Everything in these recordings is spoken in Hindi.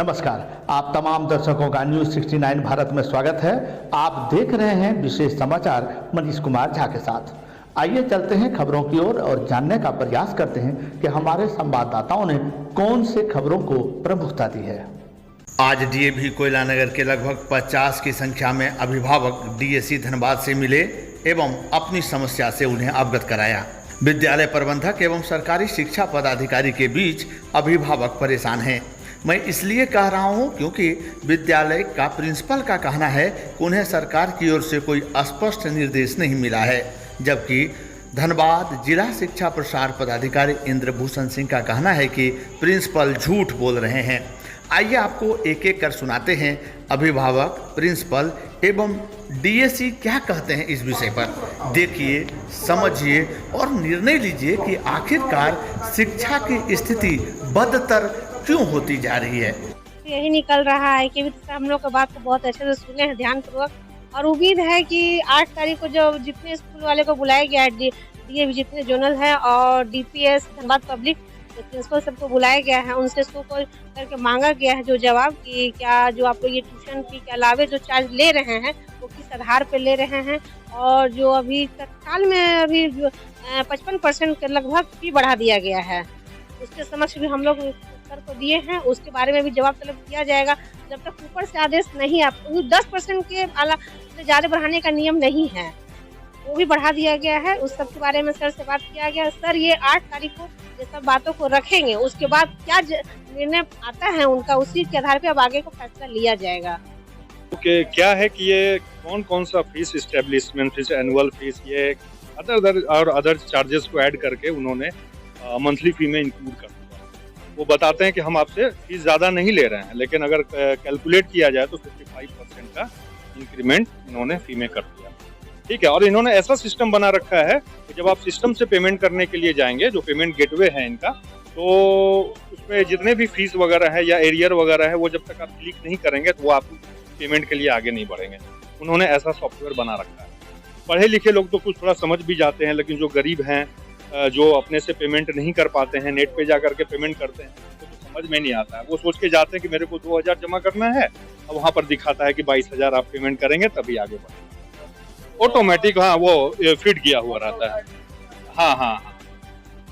नमस्कार, आप तमाम दर्शकों का न्यूज 69 भारत में स्वागत है। आप देख रहे हैं विशेष समाचार मनीष कुमार झा के साथ। आइए चलते हैं खबरों की ओर और जानने का प्रयास करते हैं कि हमारे संवाददाताओं ने कौन से खबरों को प्रमुखता दी है। आज डीएवी कोयला नगर के लगभग 50 की संख्या में अभिभावक डीएसी धनबाद से मिले एवं अपनी समस्या से उन्हें अवगत कराया। विद्यालय प्रबंधक एवं सरकारी शिक्षा पदाधिकारी के बीच अभिभावक परेशान हैं। मैं इसलिए कह रहा हूं क्योंकि विद्यालय का प्रिंसिपल का कहना है कि उन्हें सरकार की ओर से कोई स्पष्ट निर्देश नहीं मिला है, जबकि धनबाद जिला शिक्षा प्रसार पदाधिकारी इंद्रभूषण सिंह का कहना है कि प्रिंसिपल झूठ बोल रहे हैं। आइए आपको एक एक कर सुनाते हैं अभिभावक, प्रिंसिपल एवं डीएसी क्या कहते हैं इस विषय पर। देखिए, समझिए और निर्णय लीजिए कि आखिरकार शिक्षा की स्थिति बदतर क्यों होती जा रही है। यही निकल रहा है कि हम लोग की बात को बहुत अच्छे से सुने हैं ध्यानपूर्वक, और उम्मीद है कि 8 तारीख को जो जितने स्कूल वाले को बुलाया गया है, डीएवी जितने जोनल है और डीपीएस धनबाद पब्लिक प्रिंसिपल सबको बुलाया गया है, उनसे सो करके मांगा गया है जो जवाब कि क्या जो आप लोग ये ट्यूशन फी के अलावे जो चार्ज ले रहे हैं वो किस आधार पर ले रहे हैं, और जो अभी तत्काल में अभी 55% के लगभग फी बढ़ा दिया गया है, उसके समक्ष भी हम लोग उत्तर को दिए हैं। उसके बारे में भी जवाब तलब किया जाएगा। जब तक ऊपर से आदेश नहीं आ 10% के से ज़्यादा बढ़ाने का नियम नहीं है, वो भी बढ़ा दिया गया है। उस सब के बारे में सर से बात किया गया। सर ये 8 तारीख को ये सब बातों को रखेंगे, उसके बाद क्या निर्णय आता है उनका, उसी के आधार पे अब आगे को फैसला लिया जाएगा। ओके, क्या है कि ये कौन सा fees, establishment fees, annual fees, ये अदर चार्जेस को ऐड करके उन्होंने मंथली फी में इंक्लूड कर दिया। वो बताते हैं कि हम आपसे फीस ज़्यादा नहीं ले रहे हैं, लेकिन अगर कैलकुलेट किया जाए तो 55% का इंक्रीमेंट इन्होंने फी में कर दिया। ठीक है, और इन्होंने ऐसा सिस्टम बना रखा है कि जब आप सिस्टम से पेमेंट करने के लिए जाएंगे, जो पेमेंट गेटवे है इनका, तो उसमें जितने भी फीस वगैरह है या एरियर वगैरह है, वो जब तक आप क्लिक नहीं करेंगे तो वो आप पेमेंट के लिए आगे नहीं बढ़ेंगे। उन्होंने ऐसा सॉफ्टवेयर बना रखा है। पढ़े लिखे लोग तो कुछ थोड़ा समझ भी जाते हैं, लेकिन जो गरीब हैं, जो अपने से पेमेंट नहीं कर पाते हैं, नेट पे जा करके पेमेंट करते हैं, तो समझ में नहीं आता है। वो सोच के जाते हैं कि मेरे को 2000 जमा करना है, और वहाँ पर दिखाता है कि 22,000 आप पेमेंट करेंगे तभी आगे बढ़ेंगे। ऑटोमेटिक वो फिट किया हुआ रहता है। हाँ,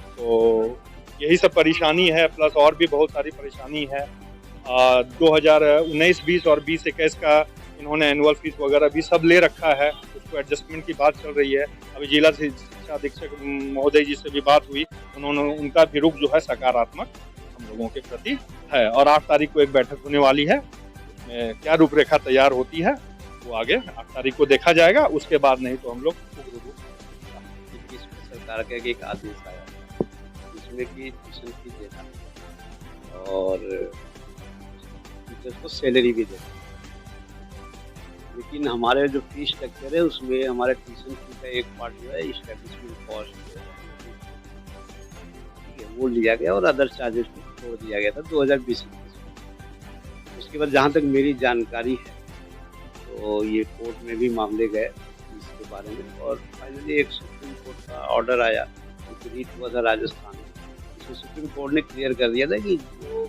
तो यही सब परेशानी है, प्लस और भी बहुत सारी परेशानी है। 2019-20 और 20-21 का इन्होंने एनुअल फीस वगैरह भी सब ले रखा है। उसको एडजस्टमेंट की बात चल रही है। अभी जिला शिक्षा अधीक्षक महोदय जी से भी बात हुई, उनका भी रुख जो है सकारात्मक हम लोगों के प्रति है। और 8 तारीख को एक बैठक होने वाली है, उसमें क्या रूपरेखा तैयार होती है वो आगे 8 तारीख को देखा जाएगा। उसके बाद नहीं तो हम लोग सरकार का एक आदेश आया जिसमें कि ट्यूशन फीस देना और टीचर्स को सैलरी भी देना, लेकिन हमारे जो फीस स्ट्रक्चर है उसमें हमारे ट्यूशन फी का एक पार्ट जो है एस्टैब्लिशमेंट कॉस्ट, ठीक है, वो लिया गया और अदर चार्जेस को छोड़ दिया गया था 2020 में। उसके बाद जहाँ तक मेरी जानकारी है तो ये कोर्ट में भी मामले गए इसके बारे में, और फाइनली एक सुप्रीम कोर्ट का ऑर्डर आया, रीट हुआ था राजस्थान में। इसमें सुप्रीम कोर्ट ने क्लियर कर दिया था कि जो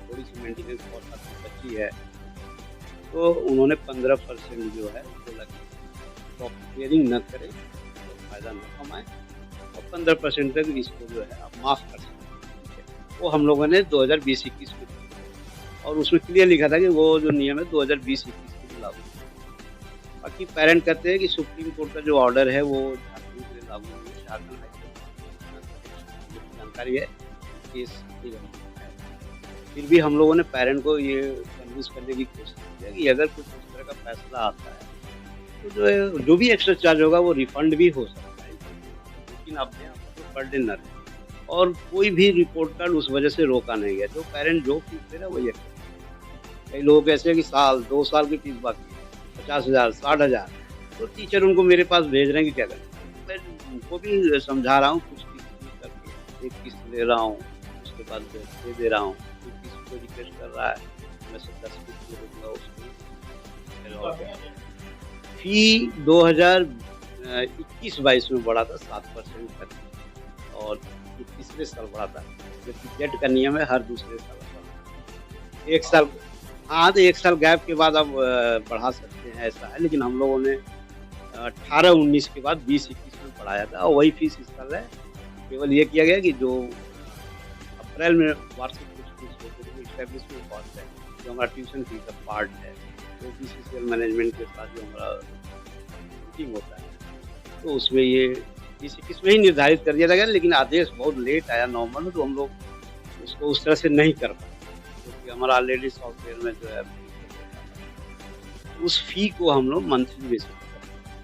थोड़ी सी मेंटेनेंस कॉस्ट आपकी बची है तो उन्होंने 15% जो है वो लगे, सॉफ्ट क्लियरिंग न करें तो फायदा न कमाए, और 15% तक इसको जो है आप माफ़ कर सकते। वो हम लोगों ने 2020-21 में, और उसमें क्लियर लिखा था कि वो जो नियम है 2020-21 के लिए लागू। बाकी पेरेंट कहते हैं कि सुप्रीम कोर्ट का जो ऑर्डर है वो झारखंड के लिए लागू नहीं है, झारखंड जानकारी है केस है। फिर भी हम लोगों ने पेरेंट को ये कन्विंस करने की कोशिश की है कि अगर कुछ इस तरह का फैसला आता है तो जो भी एक्स्ट्रा चार्ज होगा वो रिफंड भी हो सकता है, लेकिन अपने आप को बर्डन न रहे। और कोई भी रिपोर्ट कार्ड उस वजह से रोका नहीं गया, जो पेरेंट जो फीस दे रहा है वही है। कई लोग ऐसे हैं कि 2 साल की फीस बाकी है, 50,000, 60,000, तो टीचर उनको मेरे पास भेज रहे हैं कि क्या करें। मैं उनको भी समझा रहा हूँ, कुछ किस्त करके एक किस्त ले रहा हूँ, उसके बाद दे रहा हूँ। किसी को रिक्वेस्ट कर रहा है मैं 10 किस्त दे दूँगा उसको। फी 2021-22 में बढ़ा था 7% तक, और तीसरे साल बढ़ा था, जबकि जेट का नियम है हर दूसरे साल बढ़ा। 1 साल, हाँ, तो 1 साल गैप के बाद अब बढ़ा सकते हैं, ऐसा है। लेकिन हम लोगों ने 18-19 के बाद 20-21 में पढ़ाया था और वही फीस इस साल है। केवल ये किया गया कि जो अप्रैल में वार्षिक कुछ फीस होती है, एस्टेब्लिशमेंट कॉस्ट है, जो हमारा ट्यूशन फी का पार्ट है, तो बीसीसीएल मैनेजमेंट के साथ जो हमारा मीटिंग होता है, तो उसमें ये 20-21 में ही निर्धारित कर दिया गया। लेकिन आदेश बहुत लेट आया नवंबर में, तो हम लोग उसको उस तरह से नहीं कर पाए, क्योंकि हमारा ऑलरेडी सॉफ्टवेयर में जो है उस फी को हम लोग मंथली बेसिस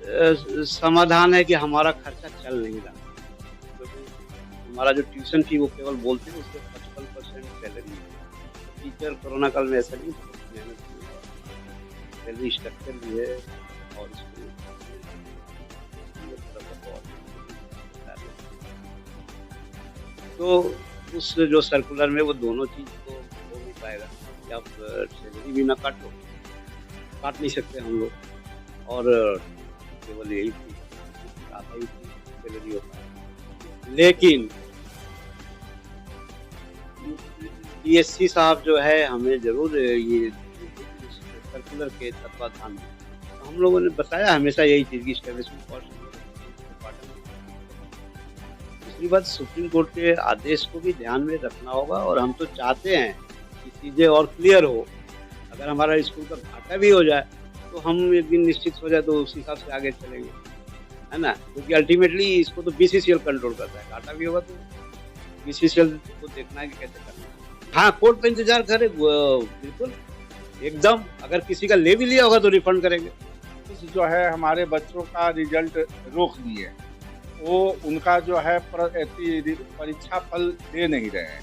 पर समाधान है कि हमारा खर्चा चल नहीं रहा, क्योंकि हमारा जो ट्यूशन फी वो केवल बोलते हैं उसके 55% सैलरी है। टीचर कोरोना काल में ऐसा नहीं, बहुत मेहनत की है, सैलरी स्ट्रक्चर भी है और इसको तो उस जो सर्कुलर में वो दोनों चीज़ तो हो नहीं पाएगा कि आप सैलरी भी ना काट नहीं सकते हम लोग, और केवल यही थी आता ही थी सैलरी होता है। लेकिन डीएससी साहब जो है हमें जरूर ये सर्कुलर के तत्वाधान में हम लोगों ने बताया हमेशा यही चीज़ की एस्टेब्लिशमेंट कॉस्ट। दूसरी बात, सुप्रीम कोर्ट के आदेश को भी ध्यान में रखना होगा, और हम तो चाहते हैं कि चीज़ें और क्लियर हो। अगर हमारा स्कूल का घाटा भी हो जाए तो हम एक दिन निश्चित हो जाए तो उस हिसाब से आगे चलेंगे, है ना, क्योंकि अल्टीमेटली इसको तो बीसीसीएल कंट्रोल करता है। घाटा भी होगा तो बीसीसीएल को देखना है कि कैसे करना है। हाँ, कोर्ट पे इंतजार करें, बिल्कुल एकदम। अगर किसी का ले भी लिया होगा तो रिफंड करेंगे। जो है हमारे बच्चों का रिजल्ट रोक दिए, वो उनका जो है परीक्षा फल दे नहीं रहे हैं।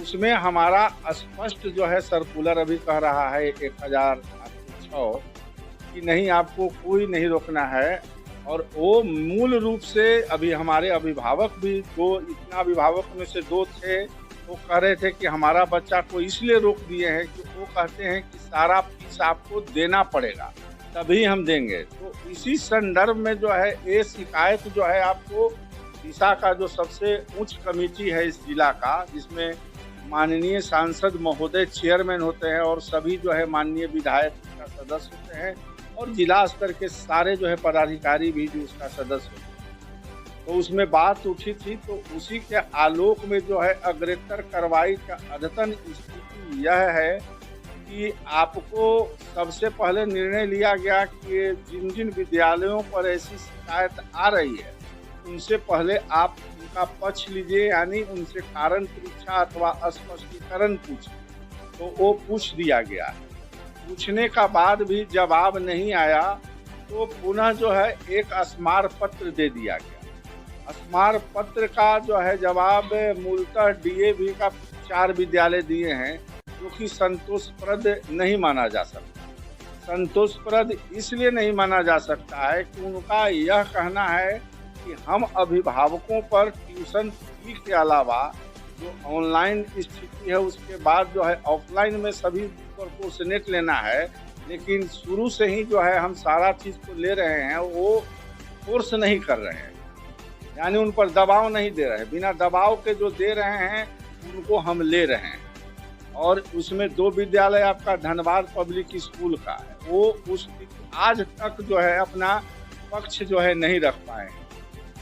उसमें हमारा स्पष्ट जो है सर्कुलर अभी कह रहा है 1006 कि नहीं, आपको कोई नहीं रोकना है। और वो मूल रूप से अभी हमारे अभिभावक भी इतना अभिभावक में से 2 थे, वो कह रहे थे कि हमारा बच्चा को इसलिए रोक दिए हैं कि वो कहते हैं कि सारा फीस आपको देना पड़ेगा तभी हम देंगे। तो इसी संदर्भ में जो है ये शिकायत जो है आपको दिशा का जो सबसे उच्च कमेटी है इस जिला का, जिसमें माननीय सांसद महोदय चेयरमैन होते हैं और सभी जो है माननीय विधायक का सदस्य होते हैं, और जिला स्तर के सारे जो है पदाधिकारी भी जो उसका सदस्य होते हैं। तो उसमें बात उठी थी, तो उसी के आलोक में जो है अग्रेतर कार्रवाई का अद्यतन स्थिति यह है कि आपको सबसे पहले निर्णय लिया गया कि जिन जिन विद्यालयों पर ऐसी शिकायत आ रही है उनसे पहले आप उनका पक्ष लीजिए, यानी उनसे कारण परीक्षा अथवा स्पष्टीकरण पूछिए। तो वो पूछ दिया गया है। पूछने का बाद भी जवाब नहीं आया तो पुनः जो है एक स्मार पत्र दे दिया गया। स्मार पत्र का जो है जवाब मूलतः डीएवी का 4 विद्यालय दिए हैं, जो कि संतोषप्रद नहीं माना जा सकता। संतोषप्रद इसलिए नहीं माना जा सकता है कि उनका यह कहना है कि हम अभिभावकों पर ट्यूशन फी के अलावा जो ऑनलाइन स्थिति है उसके बाद जो है ऑफलाइन में सभी पर कोर्सनेट लेना है, लेकिन शुरू से ही जो है हम सारा चीज़ को ले रहे हैं, वो कोर्स नहीं कर रहे हैं, यानी उन पर दबाव नहीं दे रहे हैं। बिना दबाव के जो दे रहे हैं उनको हम ले रहे हैं। और उसमें 2 विद्यालय आपका धनबाद पब्लिक स्कूल का है, वो उस आज तक जो है अपना पक्ष जो है नहीं रख पाए हैं।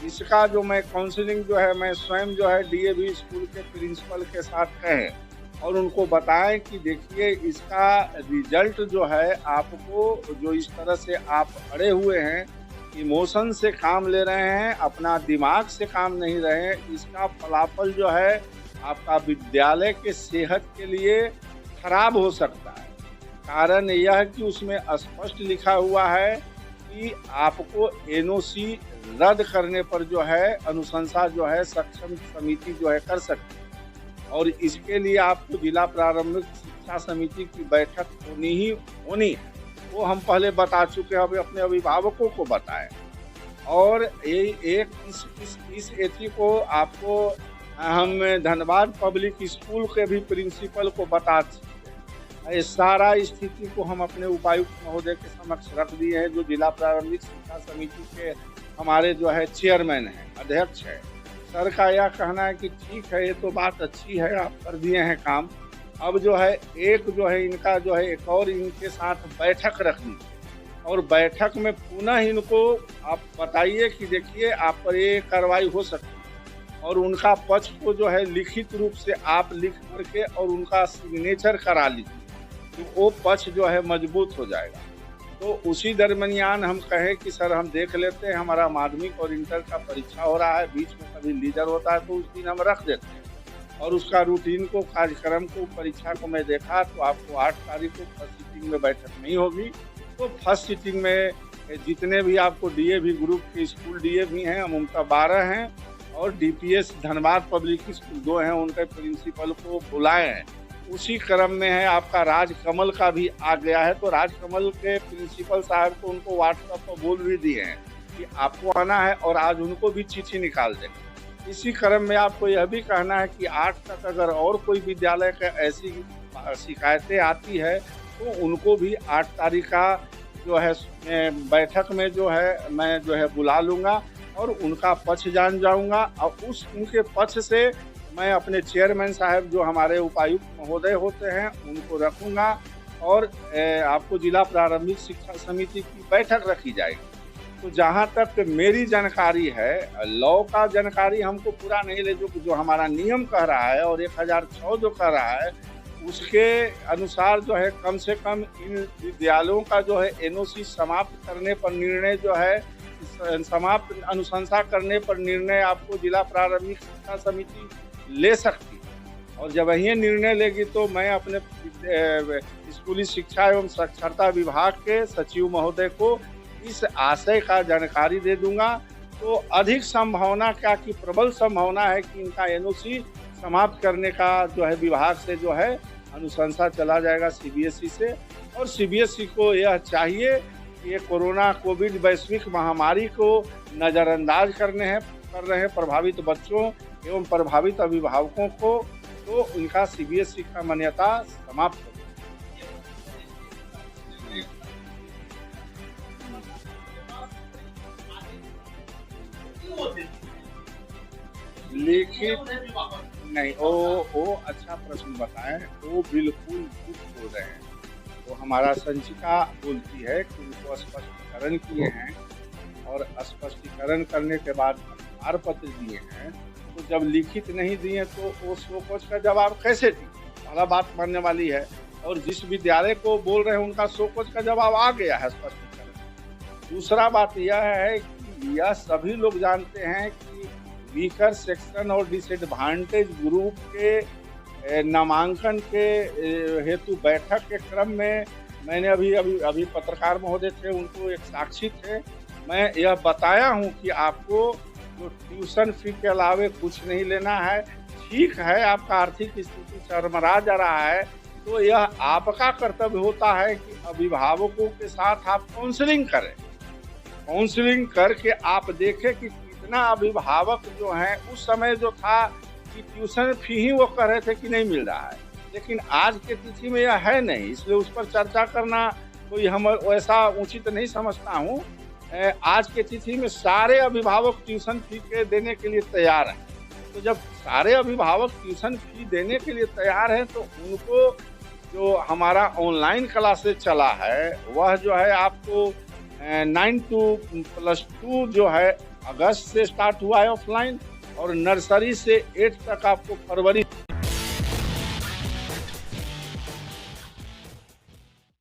इसका जो मैं काउंसलिंग जो है मैं स्वयं जो है डीएवी स्कूल के प्रिंसिपल के साथ कहें और उनको बताएं कि देखिए इसका रिजल्ट जो है आपको जो इस तरह से आप अड़े हुए हैं, इमोशन से काम ले रहे हैं, अपना दिमाग से काम नहीं रहे हैं, इसका फलाफल जो है आपका विद्यालय के सेहत के लिए खराब हो सकता है। कारण यह कि उसमें स्पष्ट लिखा हुआ है कि आपको एनओसी रद्द करने पर जो है अनुशंसा जो है सक्षम समिति जो है कर सकती है, और इसके लिए आपको जिला प्रारंभिक शिक्षा समिति की बैठक होनी है। वो हम पहले बता चुके हैं, अभी अपने अभिभावकों को बताएं। और इस एथी को आपको हम धनबाद पब्लिक स्कूल के भी प्रिंसिपल को बता चुके हैं। इस सारा स्थिति को हम अपने उपायुक्त महोदय के समक्ष रख दिए हैं, जो जिला प्रारंभिक शिक्षा समिति के हमारे जो है चेयरमैन हैं, अध्यक्ष है। सर का यह कहना है कि ठीक है, ये तो बात अच्छी है, आप कर दिए हैं काम, अब जो है एक जो है इनका जो है एक और इनके साथ बैठक रखनी और बैठक में पुनः इनको आप बताइए कि देखिए आप पर ये कार्रवाई हो सकती है और उनका पक्ष को जो है लिखित रूप से आप लिख करके और उनका सिग्नेचर करा लीजिए तो वो पक्ष जो है मजबूत हो जाएगा। तो उसी दरमियान हम कहें कि सर हम देख लेते हैं, हमारा माध्यमिक और इंटर का परीक्षा हो रहा है, बीच में कभी लीडर होता है तो उस दिन हम रख देते हैं और उसका रूटीन को कार्यक्रम को परीक्षा को मैं देखा तो आपको 8 तारीख को फर्स्ट सीटिंग में बैठक नहीं होगी। तो फर्स्ट सीटिंग में जितने भी आपको डीएवी ग्रुप के स्कूल डीएवी हैं हम उनका 12 हैं और डीपीएस धनबाद पब्लिक स्कूल 2 हैं, उनके प्रिंसिपल को बुलाए हैं। उसी क्रम में है आपका राजकमल का भी आ गया है तो राजकमल के प्रिंसिपल साहब को उनको व्हाट्सएप पर बोल भी दिए हैं कि आपको आना है और आज उनको भी चिट्ठी निकाल देंगे। इसी क्रम में आपको यह भी कहना है कि 8 तक अगर और कोई विद्यालय का ऐसी शिकायतें आती है तो उनको भी 8 तारीख का जो है बैठक में जो है मैं जो है बुला लूँगा और उनका पक्ष जान जाऊँगा और उनके पक्ष से मैं अपने चेयरमैन साहब जो हमारे उपायुक्त महोदय होते हैं उनको रखूँगा और आपको जिला प्रारंभिक शिक्षा समिति की बैठक रखी जाएगी। तो जहाँ तक मेरी जानकारी है, लॉ का जानकारी हमको पूरा नहीं ले जो हमारा नियम कह रहा है और 1006 जो कह रहा है उसके अनुसार जो है कम से कम इन विद्यालयों का जो है एनओसी समाप्त करने पर निर्णय जो है समाप्त अनुशंसा करने पर निर्णय आपको जिला प्रारंभिक शिक्षा समिति ले सकती है और जब यह निर्णय लेगी तो मैं अपने स्कूली शिक्षा एवं साक्षरता विभाग के सचिव महोदय को इस आशय का जानकारी दे दूंगा। तो अधिक संभावना क्या कि प्रबल संभावना है कि इनका एनओसी समाप्त करने का जो है विभाग से जो है अनुशंसा चला जाएगा सीबीएसई से और सीबीएसई को यह चाहिए कि ये कोरोना कोविड वैश्विक महामारी को नज़रअंदाज कर रहे हैं प्रभावित बच्चों एवं प्रभावित अभिभावकों को तो उनका सीबीएसई का मान्यता समाप्त हो। लिखित नहीं वो अच्छा प्रश्न बताएं, वो बिल्कुल कुछ बोल रहे हैं। तो हमारा संचिका बोलती है कि उनको स्पष्टीकरण किए हैं और स्पष्टीकरण करने के बाद आधार पत्र दिए हैं तो जब लिखित नहीं दिए तो वो शोकोच का जवाब कैसे दी? पहला बात मानने वाली है और जिस विद्यालय को बोल रहे हैं उनका शोकोच का जवाब आ गया है स्पष्टीकरण। दूसरा बात यह है कि यह सभी लोग जानते हैं कि वीकर सेक्शन और डिसएडवांटेज ग्रुप के नामांकन के हेतु बैठक के क्रम में मैंने अभी पत्रकार महोदय थे उनको एक साक्षी थे, मैं यह बताया हूं कि आपको जो ट्यूशन फी के अलावे कुछ नहीं लेना है। ठीक है, आपका आर्थिक स्थिति चरमरा जा रहा है तो यह आपका कर्तव्य होता है कि अभिभावकों के साथ आप काउंसलिंग करें, काउंसलिंग करके आप देखें कि कितना अभिभावक जो है उस समय जो था कि ट्यूशन फी ही वो कह रहे थे कि नहीं मिल रहा है, लेकिन आज के तिथि में यह है नहीं, इसलिए उस पर चर्चा करना कोई हम वैसा उचित नहीं समझता हूँ। आज के तिथि में सारे अभिभावक ट्यूशन फी के देने के लिए तैयार हैं। तो जब सारे अभिभावक ट्यूशन फी देने के लिए तैयार हैं तो उनको जो हमारा ऑनलाइन क्लासेस चला है वह जो है आपको 9 to +2 जो है अगस्त से स्टार्ट हुआ है ऑफलाइन और नर्सरी से 8 तक आपको फरवरी